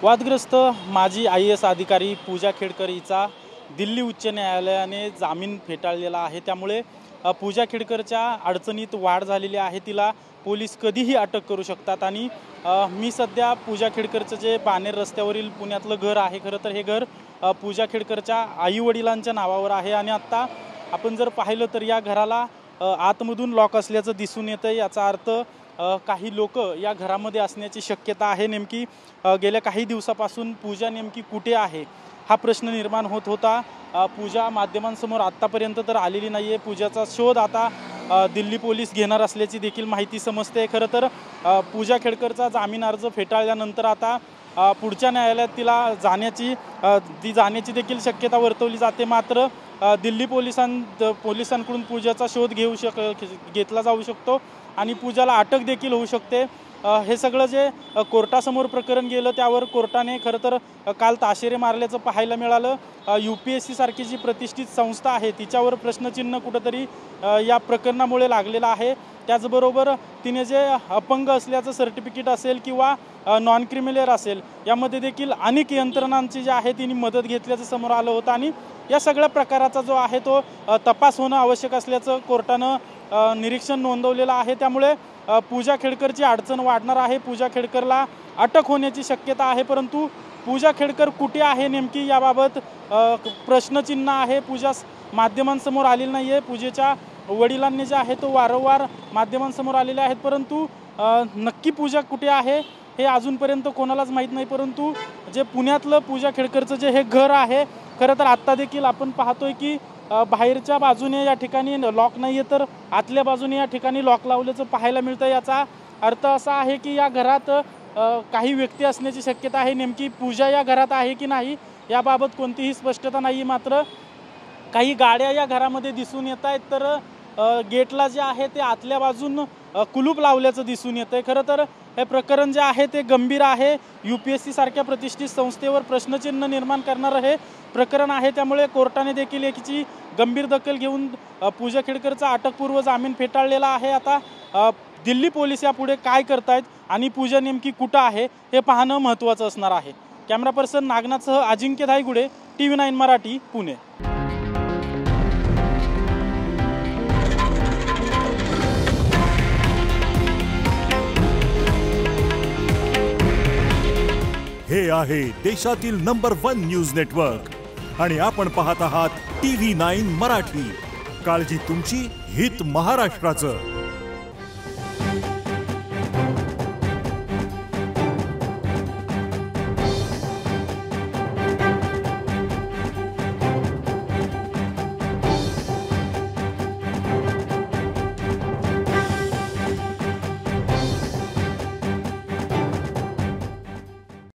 वादग्रस्त माजी IAS अधिकारी पूजा खेडकर हिचा दिल्ली उच्च न्यायालयाने जामीन फेटाळलेला आहे। त्यामुळे पूजा खेडकरच्या अडचणीत वाढ झालेली आहे। तिला पोलीस कधीही अटक करू शकतात आणि मी सध्या पूजा खेडकरचं जे बाणेर रस्त्यावरील पुण्यातलं घर आहे, खरं तर हे घर पूजा खेडकरच्या आई-वडिलांच्या नावावर आहे आणि आता आपण जर पाहिलं तर या घराला आतमधून लॉक असल्याचं दिसून येतं। याचा अर्थ काही लोक या घरामध्ये असण्याची शक्यता आहे। नेमकी गेल्या काही दिवसापासून पूजा नेमकी कुठे आहे हा प्रश्न निर्माण होत होता। पूजा माध्यमांसमोर आतापर्यंत तर आलेली नाहीये। पूजाचा शोध आता दिल्ली पोलीस घेणार असल्याची देखील माहिती समजते। खरं तर पूजा खेडकरचा जामीन अर्ज फेटाळल्यानंतर आता पुढच्या न्यायालयात तिला जाण्याची देखील शक्यता वर्तवली जाते। मात्र दिल्ली पोलिसांकडून पूजाचा शोध घेतला जाऊ शकतो आणि पूजाला अटक देखील होऊ शकते। हे सगळं जे कोर्टासमोर प्रकरण गेलं त्यावर कोर्टाने खरं तर काल ताशेरे मारल्याचं पाहायला मिळालं। UPSC सारखी जी प्रतिष्ठित संस्था आहे तिच्यावर प्रश्नचिन्ह कुठंतरी या प्रकरणामुळे लागलेलं आहे। त्याचबरोबर तिने जे अपंग असल्याचं सर्टिफिकेट असेल किंवा नॉन क्रिमिनल असेल यामध्ये देखील अनेक यंत्रणांची जी आहे तिने मदत घेतल्याचं समोर आलं होतं आणि या सगळ्या प्रकाराचा जो आहे तो तपास होणं आवश्यक असल्याचं कोर्टानं निरीक्षण नोंदवलेलं आहे। त्यामुळे पूजा खेडकरची अडचण वाढणार आहे। पूजा खेडकरला अटक होण्याची शक्यता आहे, परंतु पूजा खेडकर कुठे आहे नेमकी याबाबत प्रश्नचिन्ह आहे। पूजा माध्यमांसमोर आलेली नाही आहे। पूजेच्या वडिलांनी जे आहे तो वारंवार माध्यमांसमोर आलेले आहेत, परंतु नक्की पूजा कुठे आहे हे अजूनपर्यंत कोणालाच माहीत नाही। परंतु जे पुण्यातलं पूजा खेडकरचं जे हे घर आहे, खरं तर आत्ता देखील आपण पाहतोय की बाहेरच्या बाजूने या ठिकाणी लॉक नाही आहे तर आतल्या बाजूने या ठिकाणी लॉक लावल्याचं पाहायला मिळतं। याचा अर्थ असा आहे की या घरात काही व्यक्ती असण्याची शक्यता आहे। नेमकी पूजा या घरात आहे की नाही याबाबत कोणतीही स्पष्टता नाही। मात्र काही गाड्या या घरामध्ये दिसून येत आहेत, तर गेटला जे आहे ते आतल्या बाजून कुलूप लावल्याचं दिसून येतंय। खरं तर हे प्रकरण जे आहे ते गंभीर आहे। UPSC सारख्या प्रतिष्ठित संस्थेवर प्रश्नचिन्ह निर्माण करणारं हे प्रकरण आहे। त्यामुळे कोर्टाने देखील याची गंभीर दखल घेऊन पूजा खेडकरचा अटकपूर्व जामीन फेटाळलेला आहे। आता दिल्ली पोलीस यापुढे काय करतायत आणि पूजा नेमकी कुठं आहे हे पाहणं महत्त्वाचं असणार आहे। कॅमेरा पर्सन नागनाथसह अजिंक्य धायगुडे, TV9 मराठी, पुणे। हे आहे देशातील नंबर 1 न्यूज नेटवर्क आणि आपण पाहत आहात TV9 मराठी। काळजी तुमची, हित महाराष्ट्राचं।